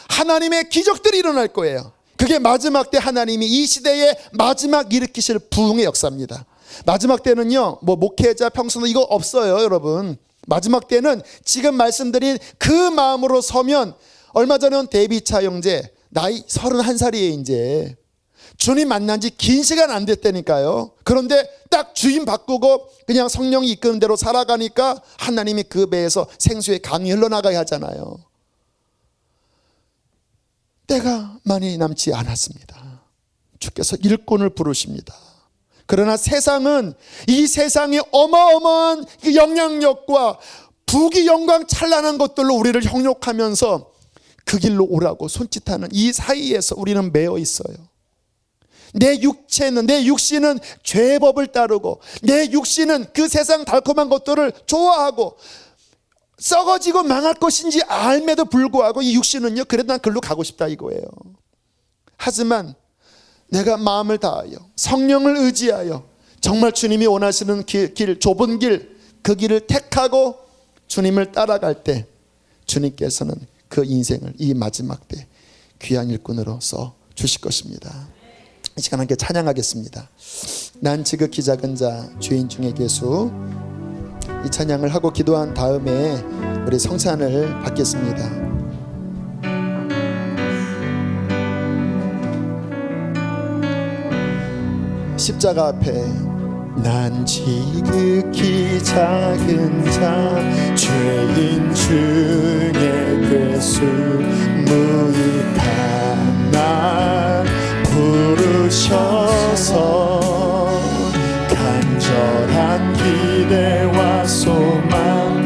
하나님의 기적들이 일어날 거예요. 그게 마지막 때 하나님이 이 시대에 마지막 일으키실 부흥의 역사입니다. 마지막 때는요, 뭐 목회자 평소도 이거 없어요, 여러분. 마지막 때는 지금 말씀드린 그 마음으로 서면, 얼마 전에 데이비차 형제 나이 31살이에요. 이제 주님 만난 지 긴 시간 안 됐다니까요. 그런데 딱 주인 바꾸고 그냥 성령이 이끄는 대로 살아가니까 하나님이 그 배에서 생수의 강이 흘러나가야 하잖아요. 때가 많이 남지 않았습니다. 주께서 일꾼을 부르십니다. 그러나 세상은 이 세상의 어마어마한 영향력과 부귀 영광 찬란한 것들로 우리를 형욕하면서 그 길로 오라고 손짓하는 이 사이에서 우리는 매여 있어요. 내 육체는, 내 육신은 죄법을 따르고 내 육신은 그 세상 달콤한 것들을 좋아하고 썩어지고 망할 것인지 알매도 불구하고 이 육신은요, 그래도 난 글로 가고 싶다 이거예요. 하지만 내가 마음을 다하여 성령을 의지하여 정말 주님이 원하시는 길, 좁은 길, 그 길을 택하고 주님을 따라갈 때 주님께서는 그 인생을 이 마지막 때 귀한 일꾼으로 써 주실 것입니다. 이 시간 함께 찬양하겠습니다. 난 지극히 작은 자 죄인 중에 괴수. 이 찬양을 하고 기도한 다음에 우리 성찬을 받겠습니다. 십자가 앞에 난 지극히 작은 자 죄인 중에 괴수 무익한 날 부르셔서 간절한 기대와 소망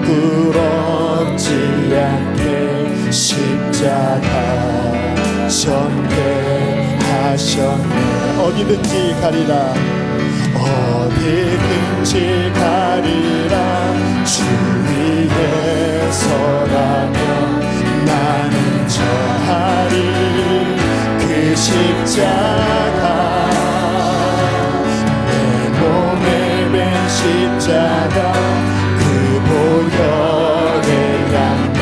부끄럽지 않게 십자가 전개하셨네. 어디든지 가리라 어디든지 가리라 주 위에 서라면 나는 전하리 그 십자가 내 몸에 밴 십자가 그 보혈의 양이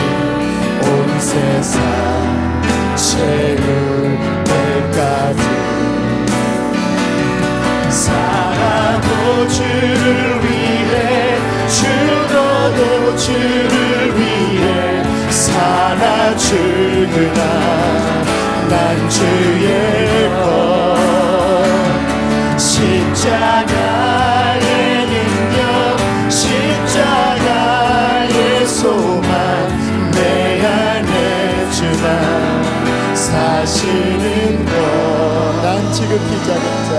온 세상 채울 때까지 살아도 주를 위해 죽어도 주를 위해 살아 죽으나 난 주의 것 십자가의 능력 십자가의 소망 내 안에 주나 사시는 것 난 지극히 작은 자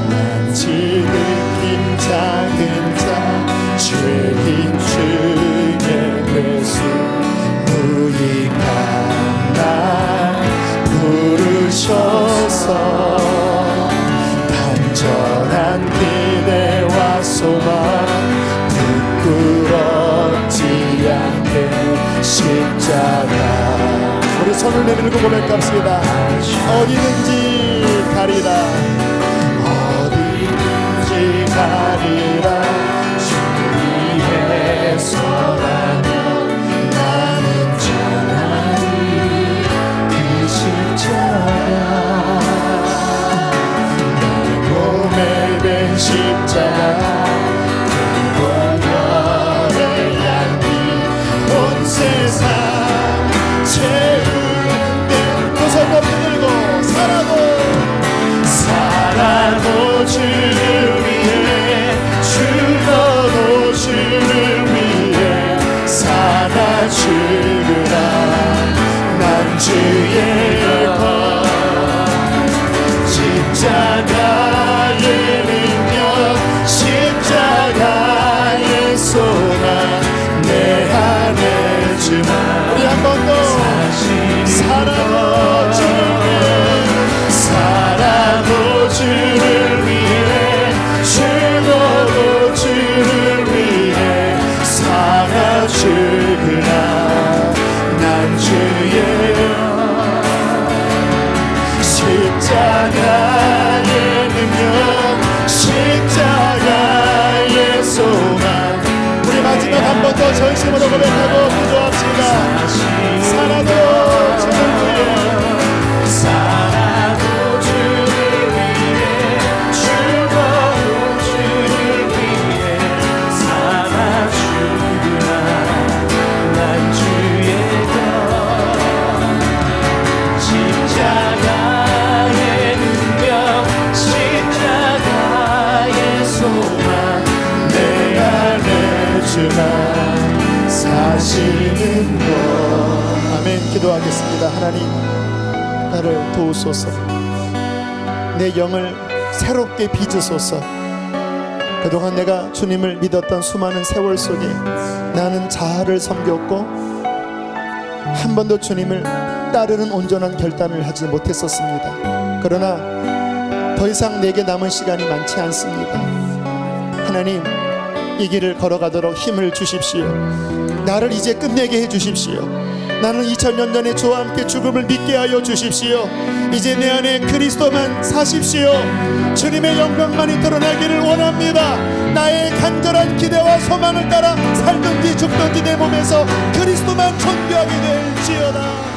난 지극히 작은 자 죄인 중에 괴수 무익한 날 부르셔서 간절한 기대와 소망 부끄럽지 않게 십자가 우리 손을 내밀고 고백합시다. 어디든지 가리라 어디든지 가리라 주 위에 서라면 나는 전하리 그 십자가 내 몸에 밴 십자가 그 보혈의 양이 온 세상 채울 때 두 손 높이 들고 살아도 주를 위해 죽어도 주를 위해 살아 죽으라 난 주의 것 진심으로 고백하고 기도합시다. 살아도 주를 위해 살아도 주를 위해 죽어도 주를 위해 살아주라. 난 주의 것 십자가의 능력 십자가의 소망 내 안에 주가 사시는 것. 아멘. 기도하겠습니다. 하나님, 나를 도우소서. 내 영을 새롭게 빚으소서. 그동안 내가 주님을 믿었던 수많은 세월 속에 나는 자아를 섬겼고 한 번도 주님을 따르는 온전한 결단을 하지 못했었습니다. 그러나 더 이상 내게 남은 시간이 많지 않습니다. 하나님, 이 길을 걸어가도록 힘을 주십시오. 나를 이제 끝내게 해주십시오. 나는 2000년 전에 주와 함께 죽음을 믿게 하여 주십시오. 이제 내 안에 그리스도만 사십시오. 주님의 영광만이 드러나기를 원합니다. 나의 간절한 기대와 소망을 따라 살든지 죽든지 내 몸에서 그리스도만 존귀하게 될지어다.